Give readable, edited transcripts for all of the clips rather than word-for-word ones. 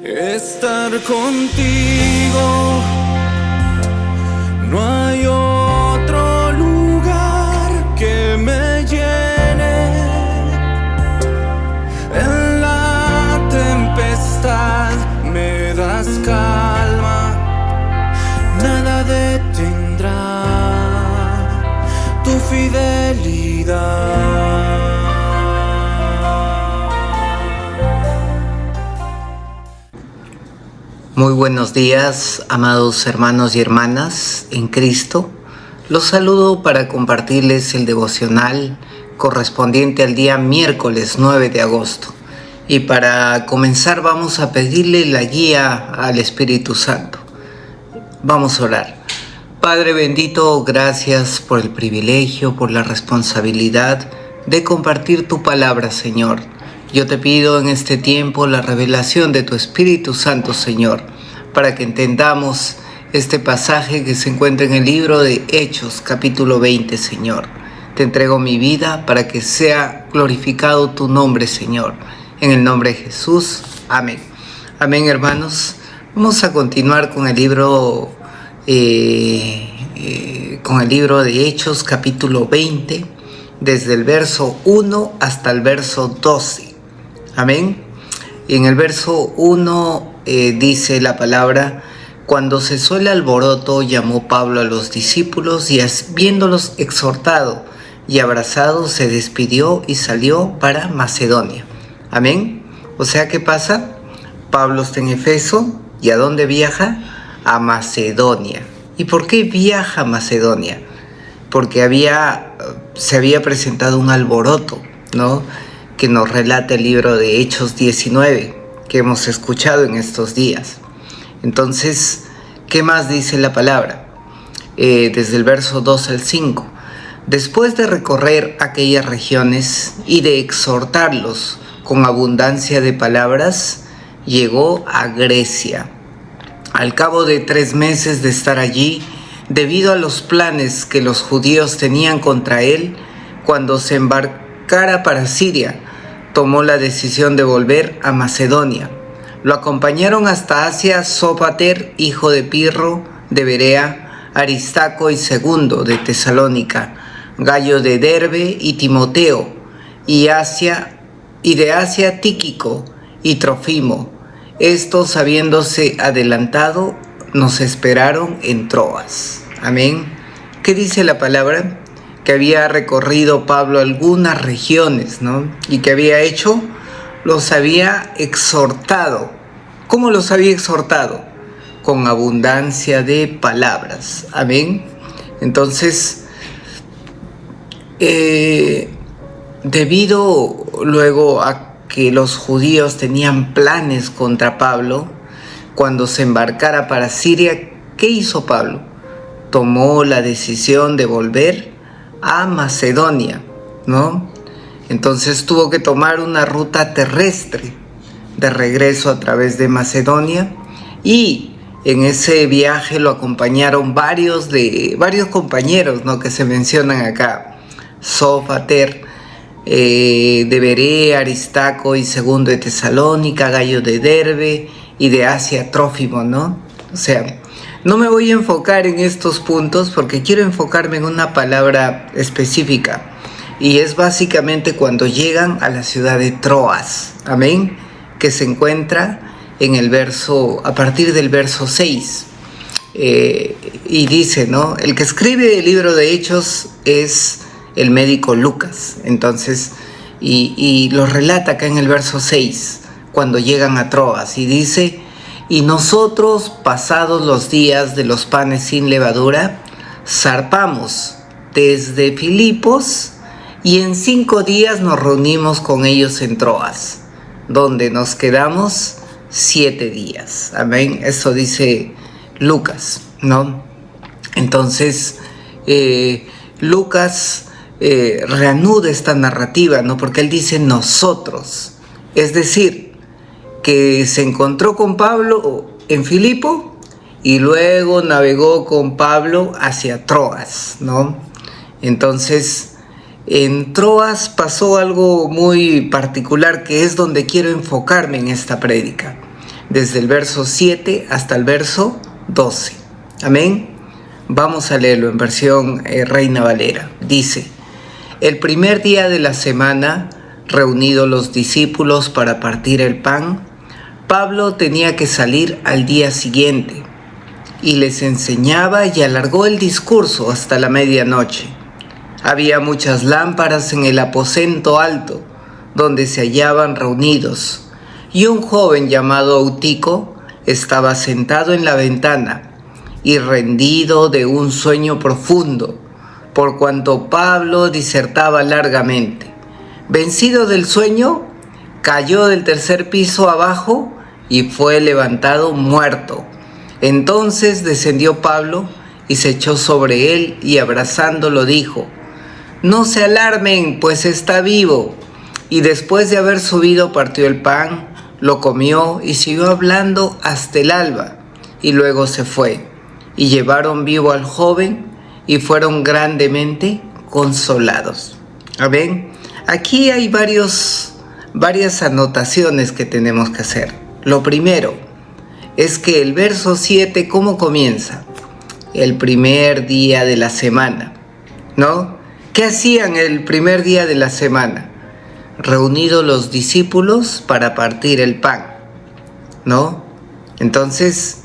estar contigo. No hay otro lugar que me llene. En la tempestad me das calma, nada detendrá tu fidelidad. Muy buenos días, amados hermanos y hermanas en Cristo. Los saludo para compartirles el devocional correspondiente al día miércoles 9 de agosto. Y para comenzar vamos a pedirle la guía al Espíritu Santo. Vamos a orar. Padre bendito, gracias por el privilegio, por la responsabilidad de compartir tu palabra, Señor. Yo te pido en este tiempo la revelación de tu Espíritu Santo, Señor, para que entendamos este pasaje que se encuentra en el libro de Hechos, capítulo 20, Señor. Te entrego mi vida para que sea glorificado tu nombre, Señor. En el nombre de Jesús. Amén. Amén, hermanos. Vamos a continuar con el libro de Hechos, capítulo 20, desde el verso 1 hasta el verso 12. Amén. Y en el verso 1 dice la palabra: cuando cesó el alboroto, llamó Pablo a los discípulos y viéndolos exhortado y abrazado, se despidió y salió para Macedonia. Amén. O sea, ¿qué pasa? Pablo está en Efeso. ¿Y a dónde viaja? A Macedonia. ¿Y por qué viaja a Macedonia? Porque se había presentado un alboroto, ¿no?, que nos relata el libro de Hechos 19, que hemos escuchado en estos días. Entonces, ¿qué más dice la palabra? Desde el verso 2 al 5. Después de recorrer aquellas regiones y de exhortarlos con abundancia de palabras, llegó a Grecia. Al cabo de 3 meses de estar allí, debido a los planes que los judíos tenían contra él, cuando se embarcara para Siria, tomó la decisión de volver a Macedonia. Lo acompañaron hasta Asia Sópater, hijo de Pirro de Berea, Aristarco y Segundo de Tesalónica, Gayo de Derbe y Timoteo, y de Asia Tíquico y Trófimo. Estos, habiéndose adelantado, nos esperaron en Troas. Amén. ¿Qué dice la palabra? Que había recorrido Pablo algunas regiones, ¿no? Y que había hecho, los había exhortado. ¿Cómo los había exhortado? Con abundancia de palabras. Amén. Entonces, debido luego a que los judíos tenían planes contra Pablo, cuando se embarcara para Siria, ¿qué hizo Pablo? Tomó la decisión de volver a Macedonia, ¿no? Entonces tuvo que tomar una ruta terrestre de regreso a través de Macedonia, y en ese viaje lo acompañaron varios compañeros, ¿no?, que se mencionan acá: Sópater de Berea, Aristarco y Segundo de Tesalónica, Gayo de Derbe y de Asia Trófimo, ¿no? O sea, no me voy a enfocar en estos puntos porque quiero enfocarme en una palabra específica, y es básicamente cuando llegan a la ciudad de Troas, amén, que se encuentra a partir del verso 6, y dice, ¿no?, el que escribe el libro de Hechos es el médico Lucas. Entonces, y lo relata acá en el verso 6, cuando llegan a Troas, y dice: y nosotros, pasados los días de los panes sin levadura, zarpamos desde Filipos, y en 5 días nos reunimos con ellos en Troas, donde nos quedamos 7 días. Amén. Eso dice Lucas, ¿no? Entonces, Lucas reanuda esta narrativa, ¿no?, porque él dice nosotros. Es decir, que se encontró con Pablo en Filipo y luego navegó con Pablo hacia Troas, ¿no? Entonces, en Troas pasó algo muy particular, que es donde quiero enfocarme en esta prédica. desde el verso 7 hasta el verso 12. Amén. Vamos a leerlo en versión Reina Valera. Dice: el primer día de la semana, reunidos los discípulos para partir el pan, Pablo tenía que salir al día siguiente, y les enseñaba y alargó el discurso hasta la medianoche. Había muchas lámparas en el aposento alto, donde se hallaban reunidos, y un joven llamado Eutico estaba sentado en la ventana, y rendido de un sueño profundo, por cuanto Pablo disertaba largamente. Vencido del sueño, cayó del tercer piso abajo y fue levantado muerto. Entonces descendió Pablo y se echó sobre él y abrazándolo dijo: no se alarmen, pues está vivo. Y después de haber subido partió el pan, lo comió y siguió hablando hasta el alba, y luego se fue. Y llevaron vivo al joven y fueron grandemente consolados. Amén. Aquí hay varias anotaciones que tenemos que hacer. Lo primero es que el verso 7, ¿cómo comienza? El primer día de la semana, ¿no? ¿Qué hacían el primer día de la semana? Reunidos los discípulos para partir el pan, ¿no? Entonces,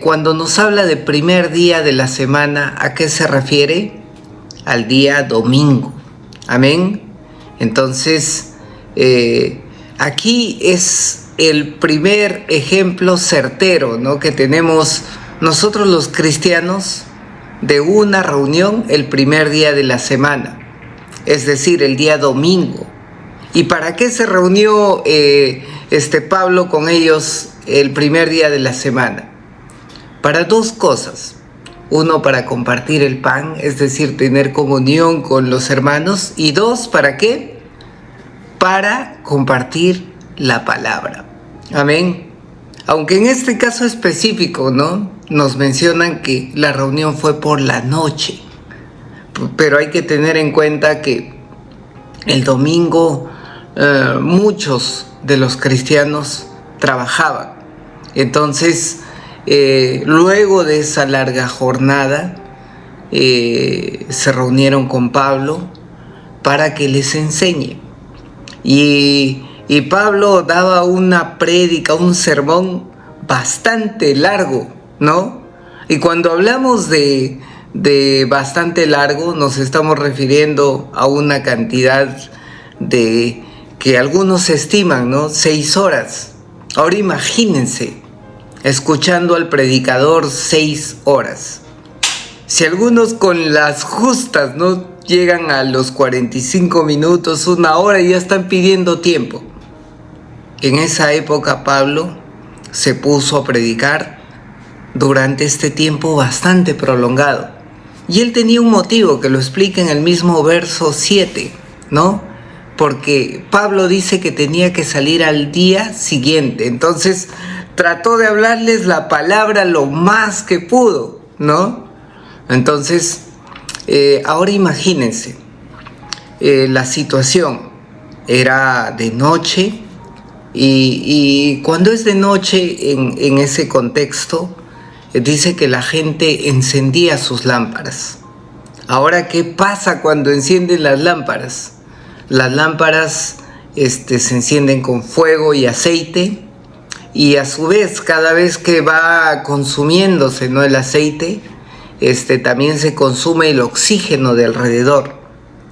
cuando nos habla de primer día de la semana, ¿a qué se refiere? Al día domingo. Amén. Entonces, aquí es el primer ejemplo certero, ¿no?, que tenemos nosotros los cristianos de una reunión el primer día de la semana, es decir, el día domingo. ¿Y para qué se reunió Pablo con ellos el primer día de la semana? Para dos cosas. Uno, para compartir el pan, es decir, tener comunión con los hermanos. Y dos, ¿para qué? Para compartir la palabra. Amén. Aunque en este caso específico, ¿no?, nos mencionan que la reunión fue por la noche. Pero hay que tener en cuenta que el domingo muchos de los cristianos trabajaban. Entonces, luego de esa larga jornada, se reunieron con Pablo para que les enseñe. Y Pablo daba una prédica, un sermón bastante largo, ¿no? Y cuando hablamos de bastante largo, nos estamos refiriendo a una cantidad de que algunos estiman, ¿no?, 6 horas. Ahora imagínense, escuchando al predicador 6 horas. Si algunos con las justas no llegan a los 45 minutos, 1 hora, y ya están pidiendo tiempo. En esa época Pablo se puso a predicar durante este tiempo bastante prolongado. Y él tenía un motivo que lo explica en el mismo verso 7, ¿no? Porque Pablo dice que tenía que salir al día siguiente. Entonces trató de hablarles la palabra lo más que pudo, ¿no? Entonces, ahora imagínense, la situación era de noche, y cuando es de noche en ese contexto, dice que la gente encendía sus lámparas. Ahora, ¿qué pasa cuando encienden las lámparas? Las lámparas se encienden con fuego y aceite, y a su vez, cada vez que va consumiéndose, ¿no?, el aceite, también se consume el oxígeno de alrededor.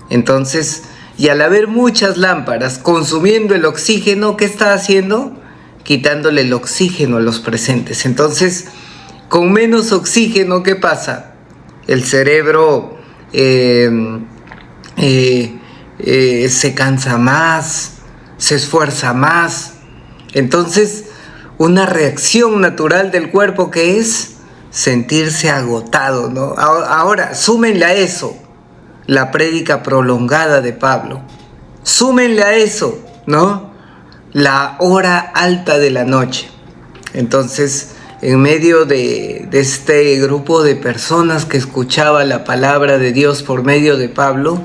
Entonces, y al haber muchas lámparas consumiendo el oxígeno, ¿qué está haciendo? Quitándole el oxígeno a los presentes. Entonces, con menos oxígeno, ¿qué pasa? El cerebro se cansa más, se esfuerza más. Entonces, una reacción natural del cuerpo, que es sentirse agotado, ¿no? Ahora, súmenle a eso la prédica prolongada de Pablo. Súmenle a eso, ¿no?, la hora alta de la noche. Entonces, en medio de este grupo de personas que escuchaba la palabra de Dios por medio de Pablo,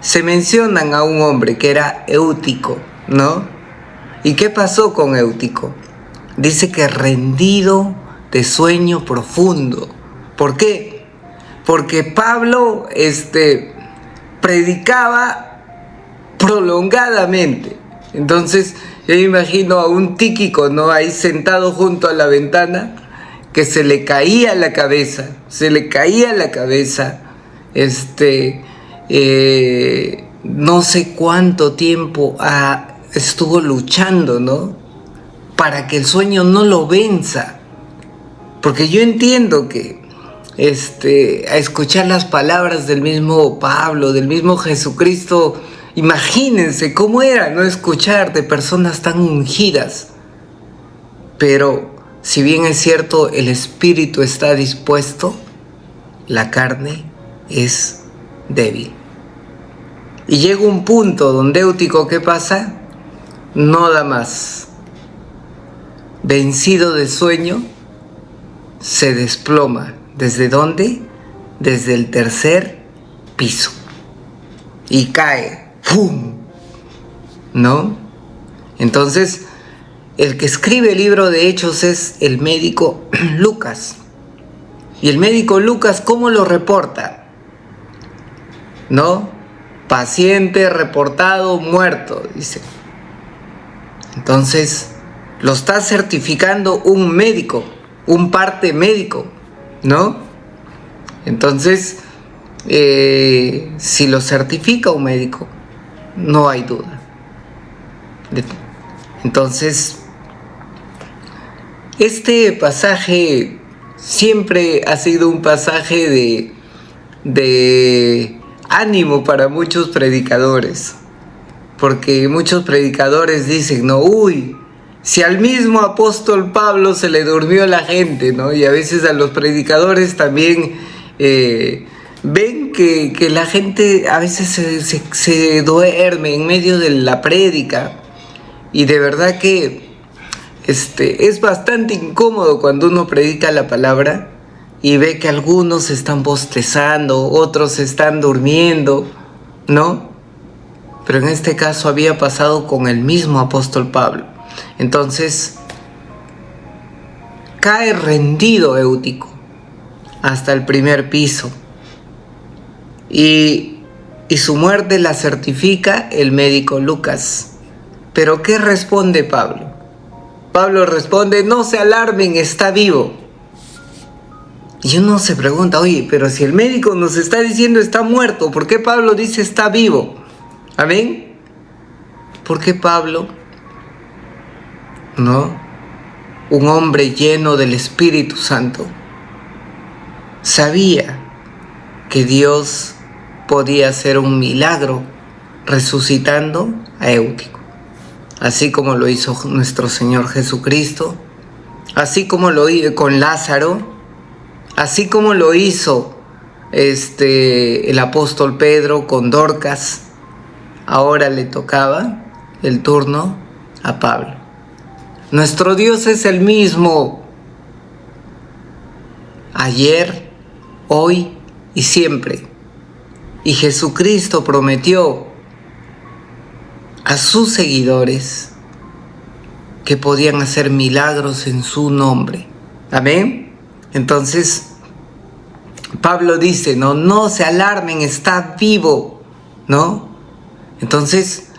se mencionan a un hombre que era Eutico, ¿no? ¿Y qué pasó con Eutico? Dice que rendido de sueño profundo. ¿Por qué? Porque Pablo predicaba prolongadamente. Entonces yo me imagino a un Tíquico, ¿no?, ahí sentado junto a la ventana, que se le caía la cabeza, no sé cuánto tiempo estuvo luchando, ¿no?, para que el sueño no lo venza. Porque yo entiendo que a escuchar las palabras del mismo Pablo, del mismo Jesucristo, imagínense cómo era no escuchar de personas tan ungidas. Pero si bien es cierto, el espíritu está dispuesto, la carne es débil. Y llega un punto donde Eutico, ¿qué pasa? No da más. Vencido de sueño, se desploma. ¿Desde dónde? Desde el 3er piso. Y cae. ¡Pum! ¿No? Entonces, el que escribe el libro de Hechos es el médico Lucas. Y el médico Lucas, ¿cómo lo reporta? ¿No? Paciente reportado muerto, dice. Entonces, lo está certificando un médico, un parte médico, ¿no? Entonces, si lo certifica un médico, no hay duda. Entonces, este pasaje siempre ha sido un pasaje de ánimo para muchos predicadores, porque muchos predicadores dicen, no, si al mismo apóstol Pablo se le durmió la gente, ¿no? Y a veces a los predicadores también ven que la gente a veces se duerme en medio de la prédica, y de verdad que es bastante incómodo cuando uno predica la palabra y ve que algunos están bostezando, otros están durmiendo, ¿no? Pero en este caso había pasado con el mismo apóstol Pablo. Entonces, cae rendido Eutico hasta el 1er piso, y su muerte la certifica el médico Lucas. Pero ¿qué responde Pablo? Pablo responde, no se alarmen, está vivo. Y uno se pregunta, oye, pero si el médico nos está diciendo está muerto, ¿por qué Pablo dice está vivo? ¿Amén? ¿Por qué Pablo, no, un hombre lleno del Espíritu Santo, sabía que Dios podía hacer un milagro resucitando a Eutico? Así como lo hizo nuestro Señor Jesucristo, así como lo hizo con Lázaro, así como lo hizo el apóstol Pedro con Dorcas. Ahora le tocaba el turno a Pablo. Nuestro Dios es el mismo ayer, hoy y siempre. Y Jesucristo prometió a sus seguidores que podían hacer milagros en su nombre. Amén. Entonces, Pablo dice, no se alarmen, está vivo, ¿no? Entonces,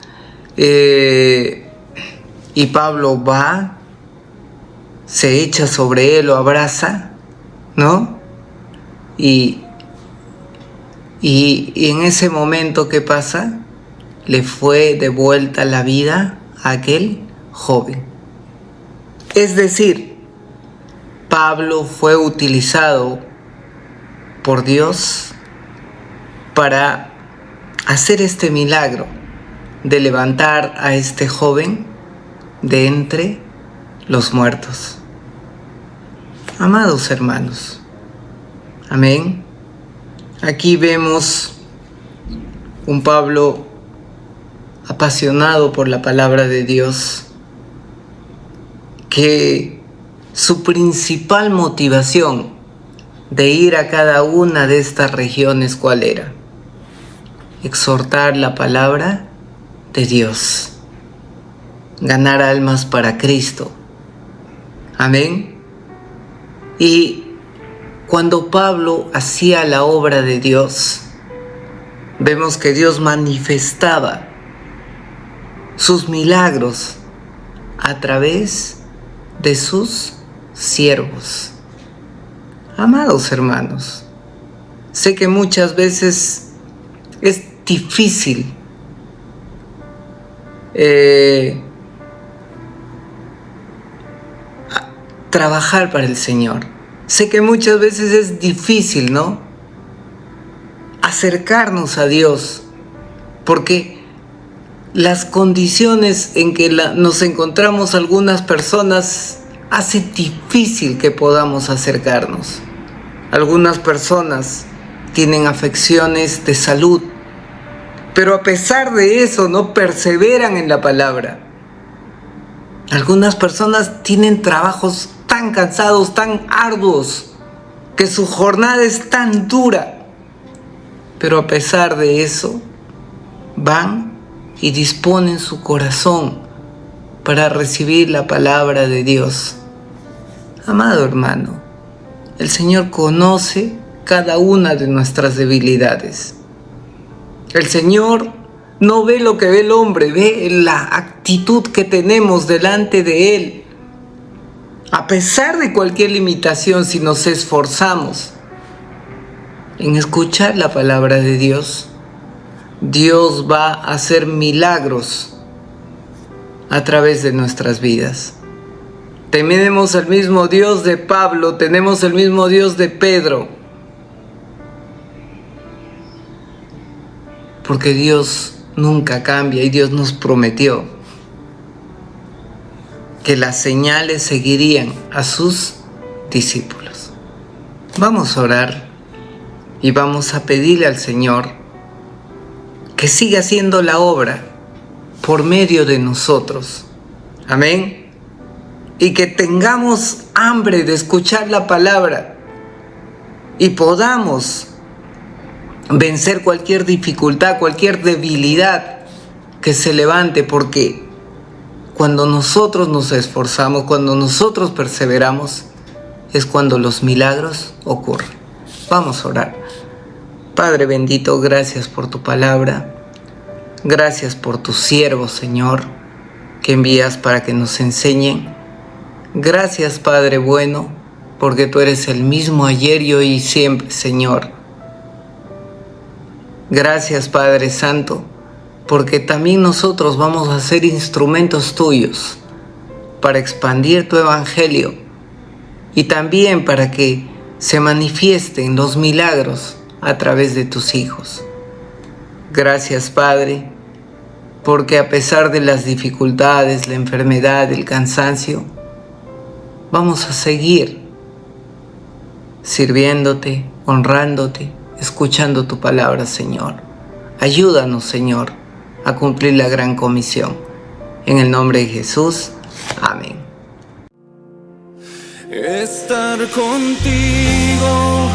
y Pablo va, se echa sobre él, lo abraza, ¿no? Y en ese momento, ¿qué pasa? Le fue devuelta la vida a aquel joven. Es decir, Pablo fue utilizado por Dios para hacer este milagro de levantar a este joven de entre los muertos. Amados hermanos, amén. Aquí vemos un Pablo apasionado por la palabra de Dios, que su principal motivación de ir a cada una de estas regiones, ¿cuál era? Exhortar la palabra de Dios. ganar almas para Cristo. Amén. Y cuando Pablo hacía la obra de Dios, vemos que Dios manifestaba sus milagros a través de sus siervos. Amados hermanos, sé que muchas veces es difícil trabajar para el Señor. Sé que muchas veces es difícil, ¿no?, acercarnos a Dios, porque las condiciones en que nos encontramos algunas personas hace difícil que podamos acercarnos. Algunas personas tienen afecciones de salud, pero a pesar de eso no perseveran en la palabra. Algunas personas tienen trabajos tan cansados, tan arduos, que su jornada es tan dura, pero a pesar de eso van y disponen su corazón para recibir la palabra de Dios. Amado hermano, el Señor conoce cada una de nuestras debilidades. El Señor no ve lo que ve el hombre, ve la actitud que tenemos delante de Él. A pesar de cualquier limitación, si nos esforzamos en escuchar la palabra de Dios, Dios va a hacer milagros a través de nuestras vidas. Tenemos el mismo Dios de Pablo, tenemos el mismo Dios de Pedro, porque Dios nunca cambia y Dios nos prometió que las señales seguirían a sus discípulos. Vamos a orar y vamos a pedirle al Señor que siga haciendo la obra por medio de nosotros. Amén. Y que tengamos hambre de escuchar la palabra y podamos vencer cualquier dificultad, cualquier debilidad que se levante, porque cuando nosotros nos esforzamos, cuando nosotros perseveramos, es cuando los milagros ocurren. Vamos a orar. Padre bendito, gracias por tu palabra. Gracias por tus siervos, Señor, que envías para que nos enseñen. Gracias, Padre bueno, porque tú eres el mismo ayer y hoy y siempre, Señor. Gracias, Padre Santo, porque también nosotros vamos a ser instrumentos tuyos para expandir tu evangelio y también para que se manifiesten los milagros a través de tus hijos. Gracias, Padre, porque a pesar de las dificultades, la enfermedad, el cansancio, vamos a seguir sirviéndote, honrándote, escuchando tu palabra, Señor. Ayúdanos, Señor, a cumplir la gran comisión. En el nombre de Jesús. Amén. Estar contigo